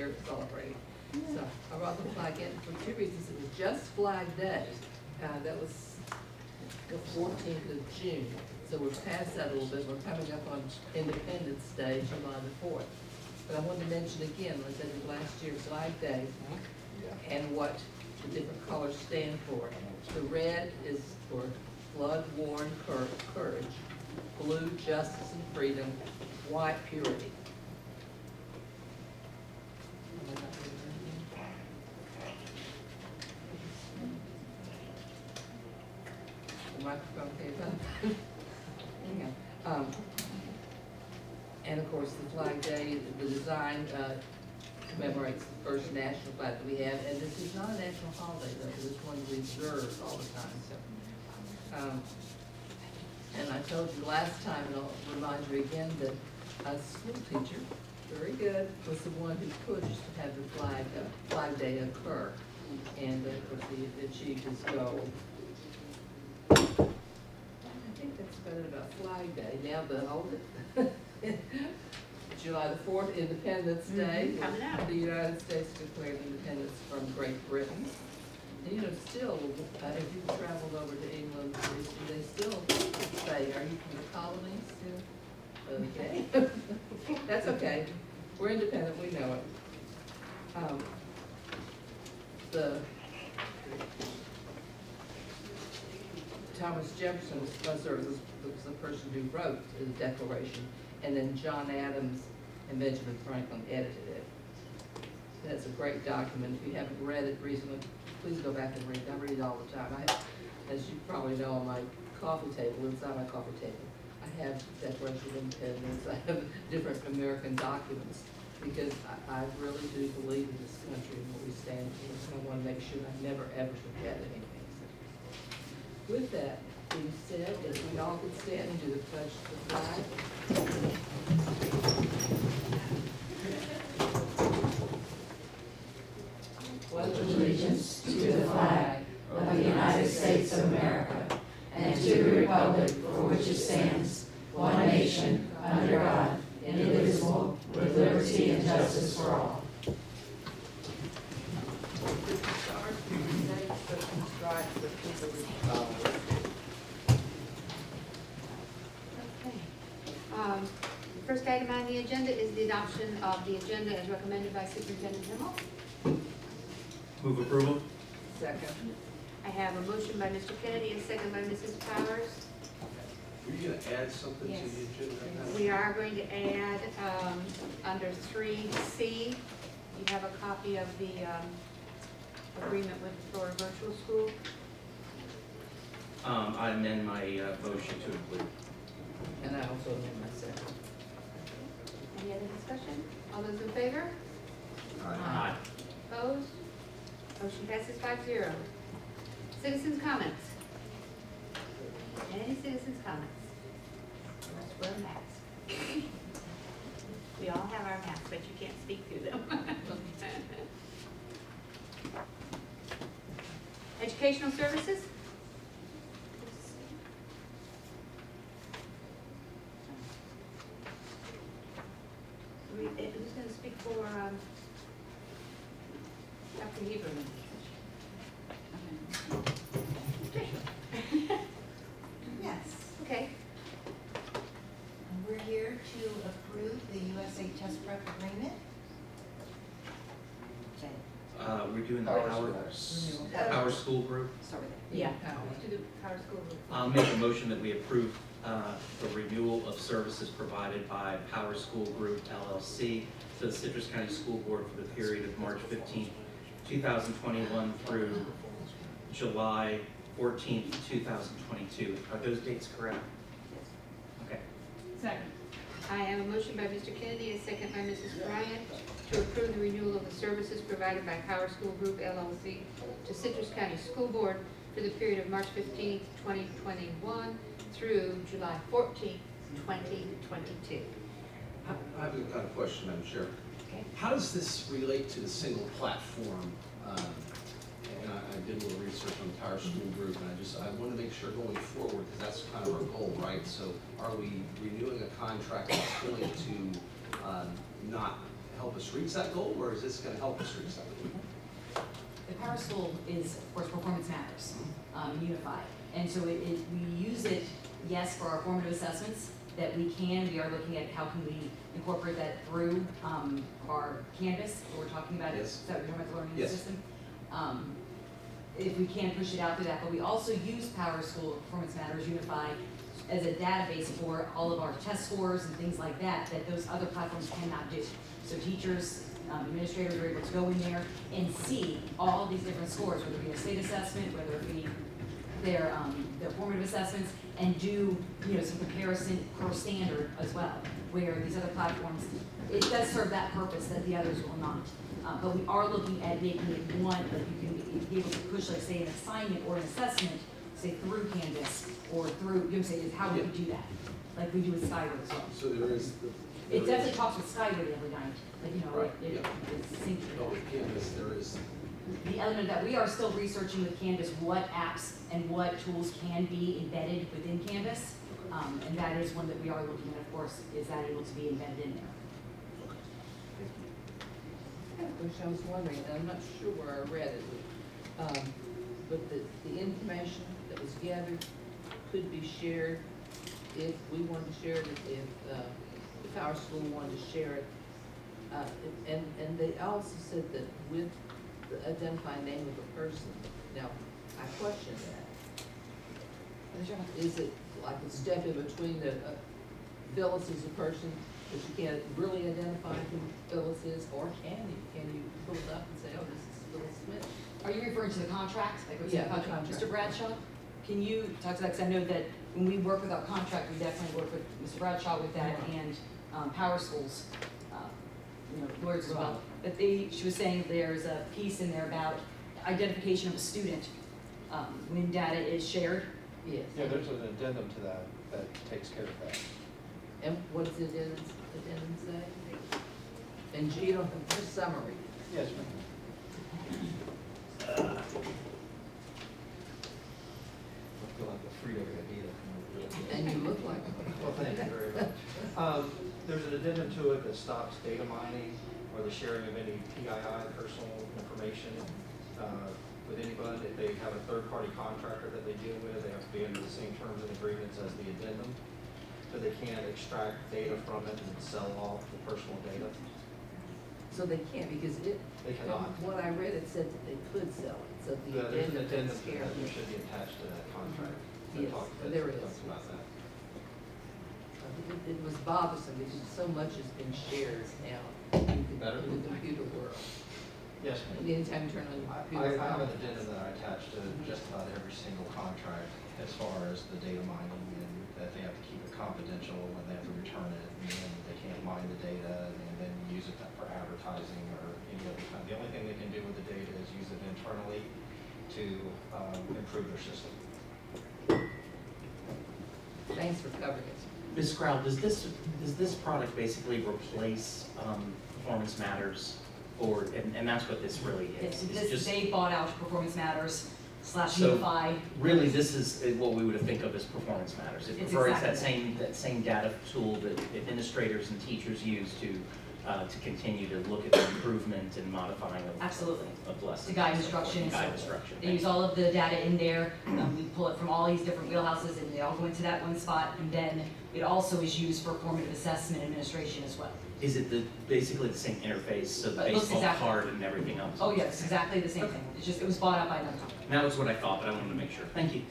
they're celebrating. So I brought the flag in for two reasons. It was just Flag Day. That was the 14th of June. So we're past that a little bit. We're coming up on Independence Day, July the 4th. But I wanted to mention again, like I did last year, Flag Day, and what the different colors stand for. The red is for blood-worn courage, blue, justice and freedom, white, purity. The microphone came up. And of course, the Flag Day, the design commemorates the first national flag that we have, and this is not a national holiday though, this one we observe all the time. So, and I told you last time, and I'll remind you again, that a school teacher, very good, was the one who pushed to have the Flag Day occur, and of course he achieved his goal. I think that's about it about Flag Day. Now July the 4th, Independence Day. Coming up. The United States declared independence from Great Britain. And you know, still, if you've traveled over to England, they still say, are you from the colonies still? Okay. That's okay. We're independent, we know it. Thomas Jefferson was the person who wrote the Declaration, and then John Adams and Benjamin Franklin edited it. That's a great document. If you haven't read it recently, please go back and read it. I read it all the time. As you probably know, on my coffee table, inside my coffee table, I have Declaration of Independence. I have different American documents because I really do believe in this country and what we stand for. And I want to make sure I never ever forget anything. With that being said, if we all could stand and do the pledge to the flag. Pledge allegiance to the flag of the United States of America and to the republic for which it stands, one nation, under God, indivisible, with liberty and justice for all. The first item on the agenda is the adoption of the agenda as recommended by Superintendent Himmel. Move approval. Second. I have a motion by Mr. Kennedy, a second by Mrs. Powers. Were you going to add something Yes. to the agenda? We are going to add, under 3C, you have a copy of the agreement with for virtual school. I amend my motion to include. And I also amend my second. Any other discussion? All those in favor? Aye. Opposed? Motion passes 5-0. Citizens' comments. Any citizens' comments? Let's wear a mask. We all have our masks, but you can't speak through them. Educational services? Who's going to speak for Dr. Heberman? Yes, Okay. we're here to approve the USA Test Prep Agreement. We're doing the Power School Group. Sorry. Yeah. Power. To the Power School Group. I'll make a motion that we approve the renewal of services provided by Power School Group LLC to the Citrus County School Board for the period of March 15th, 2021 through July 14th, 2022. Are those dates correct? Okay. Second. I have a motion by Mr. Kennedy, a second by Mrs. Bryant, to approve the renewal of the services provided by Power School Group LLC to Citrus County School Board for the period of March 15th, 2021 through July 14th, 2022. I've got a question, Madam Chair. Okay. How does this relate to the single platform? And I did a little research on the Power School Group, and I want to make sure going forward, because that's kind of our goal, right? So are we renewing a contract that's going to not help us reach that goal, or is this gonna help us reach that goal? The Power School is, of course, Performance Matters, unified. And so we use it, yes, for our formative assessments that we are looking at how can we incorporate that through our Canvas, what we're talking about, Yes. is that we're talking about the learning Yes. system. If we can push it out through that, but we also use Power School Performance Matters Unified as a database for all of our test scores and things like that those other platforms cannot do. So teachers, administrators are able to go in there and see all these different scores, whether it be a state assessment, whether it be their formative assessments, and do, some comparison per standard as well, where these other platforms, it does serve that purpose that the others will not. But we are looking at making it one, like you can be able to push, like say, an assignment or an assessment, say through Canvas, or through, is how we could do that, like we do with Skyward as well. So there is It definitely talks with Skyward every night, like, Right, it yeah. is synced. No, with Canvas, there is, The element that we are still researching with Canvas, what apps and what tools can be embedded within Canvas. And that is one that we are looking at, of course, is that able to be embedded in there? Which I was wondering, and I'm not sure where I read it, but the information that was gathered could be shared if we wanted to share it, if the Power School wanted to share it. And they also said that with the identifying name of a person. Now, I question that. Is it like a step in between the, Phyllis is a person, but you can't really identify who Phyllis is, or can you pull it up and say, oh, this is Phyllis Smith? Are you referring to the contract? Like what's in Yeah, the the contract? contract. Mr. Bradshaw, can you talk to that? Because I know that when we work with our contract, we definitely work with Mr. Bradshaw with that and Power Schools, lawyers as well. But she was saying there's a piece in there about identification of a student when data is shared. Yes. Yeah, there's an addendum to that takes care of that. And what does the addendum say? And G, you don't have just summary. Yes, ma'am. I feel like a Frito Gadita. And you look like Well, thank you very much. There's an addendum to it that stops data mining or the sharing of any PII, personal information, with anyone. If they have a third-party contractor that they deal with, they have to be under the same terms and agreements as the addendum. So they can't extract data from it and sell off the personal data. So they can't, because They cannot. what I read, it said that they could sell it, so the There's an addendum addendum takes to care that of that it. should be attached to that contract. Yes, there it is. Talks about that. It was bothersome because so much has been shared now in Better? the computer world. Yes, ma'am. Anytime you turn on your I computer. have an addendum that I attach to just about every single contract as far as the data mining and that they have to keep it confidential when they have to return it, and they can't mine the data and then use it for advertising or any other kind. The only thing they can do with the data is use it internally to improve their system. Thanks for covering it. Ms. Crowell, does this product basically replace Performance Matters, or and that's what this really is? It's just- They bought out Performance Matters / So, Unify. Really, this is what we would think of as Performance Matters. It It's prefers exactly that same data tool that administrators and teachers use to continue to look at the improvement and modifying Absolutely. of lessons. To guide instruction and Guide so instruction. They use all of the data in there. We pull it from all these different wheelhouses and they all go into that one spot. And then it also is used for formative assessment administration as well. Is it basically the same interface, so the It looks baseball exactly- card and everything else? Oh, yes, exactly the same thing. It's just, it was bought out by another company. That was what I thought, but I wanted to make sure. Thank you.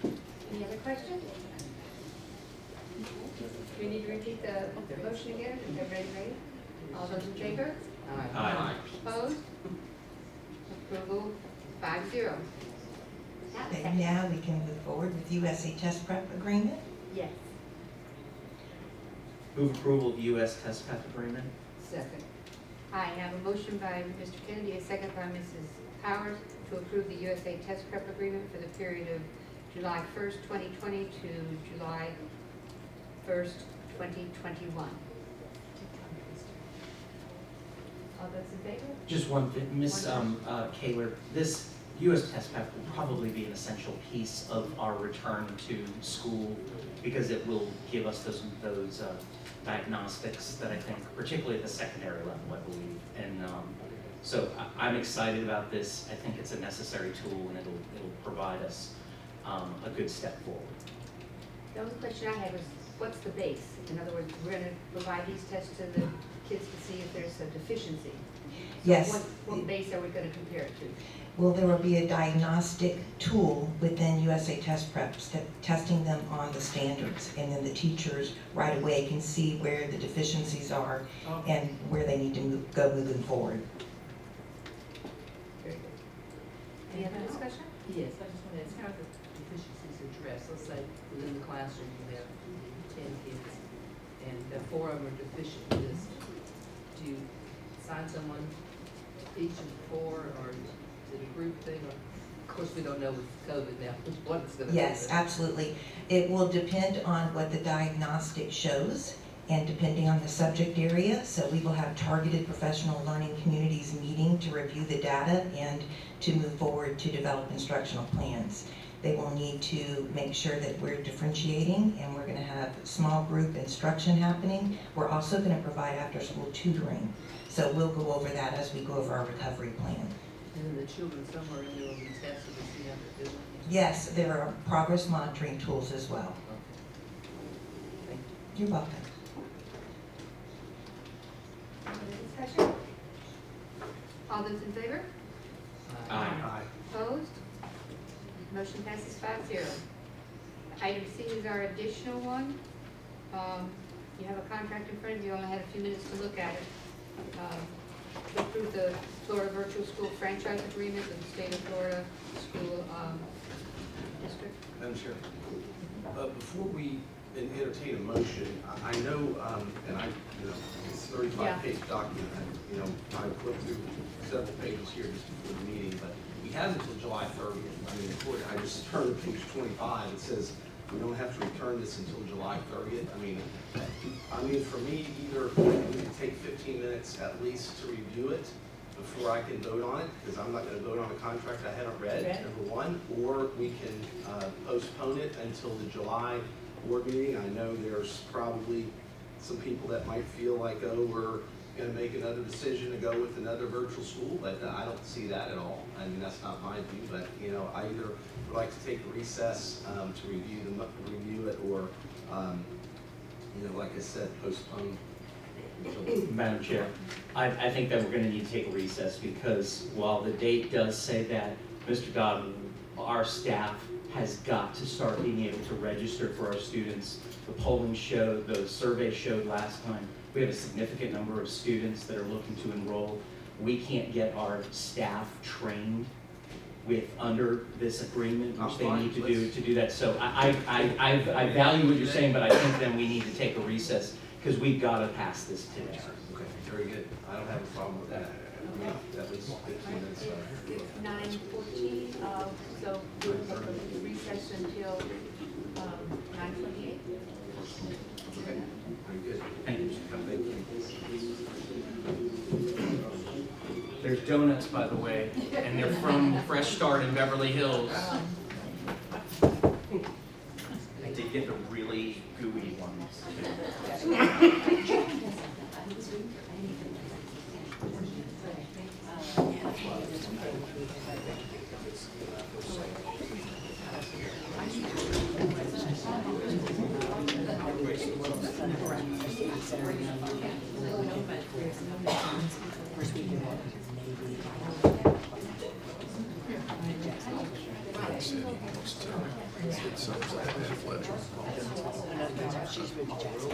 Any other questions? Do we need to repeat the motion again? Is everybody ready? All those in favor? Aye. Opposed? Approval 5-0. Okay, now we can move forward with USA Test Prep Agreement. Yes. Move approval of U.S. Test Prep Agreement. Second. I have a motion by Mr. Kennedy, a second by Mrs. Powers, to approve the USA Test Prep Agreement for the period of July 1st, 2020 to July 1st, 2021. All those in favor? Just one thing, Ms. Kaler, this U.S. Test Prep will probably be an essential piece of our return to school because it will give us those diagnostics that I think, particularly at the secondary level, I believe. And so I'm excited about this. I think it's a necessary tool, and it'll provide us a good step forward. The only question I had was, what's the base? In other words, we're going to provide these tests to the kids to see if there's a deficiency. So Yes. what base are we going to compare it to? Well, there will be a diagnostic tool within USA Test Preps testing them on the standards, and then the teachers right away can see where the deficiencies are and where they need to go moving forward. Very good. Any other discussion? Yes, I just want to ask, how are the deficiencies addressed? Let's say within the classroom, you have 10 kids, and 4 of them are deficient in this. Do you assign someone to each of the 4, or is it a group thing? Or, of course, we don't know with COVID now what it's going to be. Yes, absolutely. It will depend on what the diagnostic shows and depending on the subject area. So we will have targeted professional learning communities meeting to review the data and to move forward to develop instructional plans. They will need to make sure that we're differentiating, and we're going to have small group instruction happening. We're also going to provide after-school tutoring. So we'll go over that as we go over our recovery plan. And then the children somewhere in there will be tested to see how they're doing. Yes, there are progress monitoring tools as well. Okay. Thank you. You're welcome. Any other discussion? All those in favor? Aye. Opposed? Motion passes 5-0. Item C is our additional one. You have a contract in front of you, only had a few minutes to look at it. To approve the Florida Virtual School Franchise Agreement with the State of Florida School District. Madam Chair, before we entertain a motion, I know, and it's a 35-page document, I flipped through several pages here just before the meeting, but we have until July 30th. I just turned to page 25, it says we don't have to return this until July 30th. I mean, for me, either we can take 15 minutes at least to review it before I can vote on it, because I'm not going to vote on a contract I haven't read, number one, or we can postpone it until the July board meeting. I know there's probably some people that might feel like, oh, we're going to make another decision to go with another virtual school, but I don't see that at all. I mean, that's not my view, but I either would like to take a recess to review it, or like I said, postpone until. Madam Chair, I think that we're going to need to take a recess, because while the date does say that, Mr. Godwin, our staff has got to start being able to register for our students. The polling showed, the survey showed last time, we have a significant number of students that are looking to enroll. We can't get our staff trained under this agreement, which they need to do that. So I value what you're saying, but I think then we need to take a recess, because we've got to pass this today. Okay, very good. I don't have a problem with that. That was 15 minutes. It's 9:14, so we'll take a recess until 9:28. Okay, very good. Thank you. Thank you. There's donuts, by the way, and they're from Fresh Start in Beverly Hills. I did get the really gooey ones, too. She's really jazzed.